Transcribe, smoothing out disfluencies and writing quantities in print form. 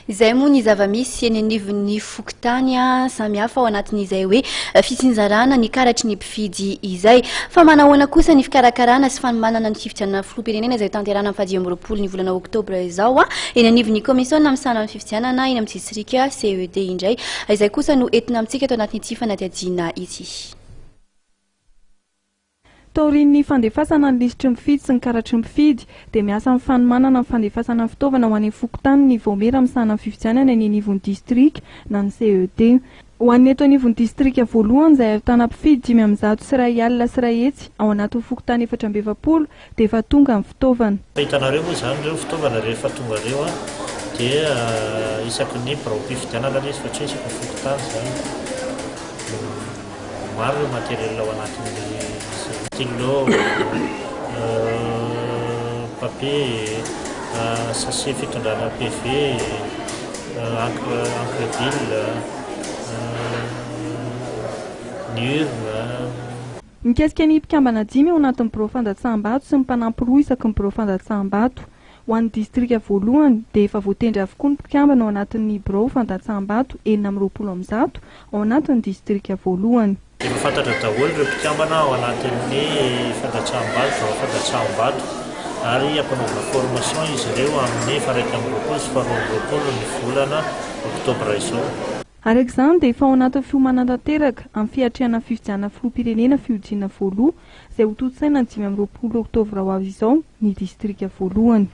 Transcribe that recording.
Izay moa ny zava-misy eny anivon'ny fokotany samihafa ao anatin'izay hoe fitsinjarana ny karatry ny mpifidy izay. Fa manahoana kosa ny fikarakarana sy fanomanana ny fifidianana filoham-pirenena izay tanterana amin'ny 10 ny volana oktobra izao eny anivon'ny komisiona misana amin'ny fifidianana eny amin'ny distrika CED indray. Izay kosa no entina amintsika eto anatin'ity fanadihadiana ity. Taorin'ny fandefasana ny lisitry mifidy sy ny karatry mifidy dia miasa amin'ny fanomanana ny fandefasana fitaovana ho an'ny fokotany ny Vaomera misana amin'ny fifidianana eny anivon'ny distrika na ny CED. Ho an'ny eto anivon'ny distrika voalohany izay ahitana mpifidy 500 sy 1 hetsy ao anatin'ny fokotany 420 dia efa tonga ny fitaovana. Hitanareo moa izany ireo fitaovana rehefa tonga ireo dia isaky ny mpifidianana izy fa tsy isaky ny fokotany izany. Maro ireo materiel ao anatin'ny stylo, papier, sachet fitondrana PV, encre ville, ny urne. Mikasika ny mpikambana 5 ao anatin'ny birao fandatsaham-bato sy ny mpanampy 2 isaky ny birao fandatsaham-bato. Ho an'ny distrika voalohany dia efa voatendry avokoa ny mpikambana ao anatin'ny birao fandatsaham-bato 420 ao anatin'ny distrika voalohany. Efa fantatra daholo ireo mpikambana ao anatin'ny fandatsaham-bato ary ampanaovana formation izy ireo amin'ny 1 sy 2 ny volana oktobra izao. Araka izany dia efa ao anatin'ny fiomanana-tanteraka amin'ny fiatrehana fifidianana filoham-pirenena fihojiana voaloha izay ho totosaina ny 5 oktobra ho avy izao ny distrika voalohany.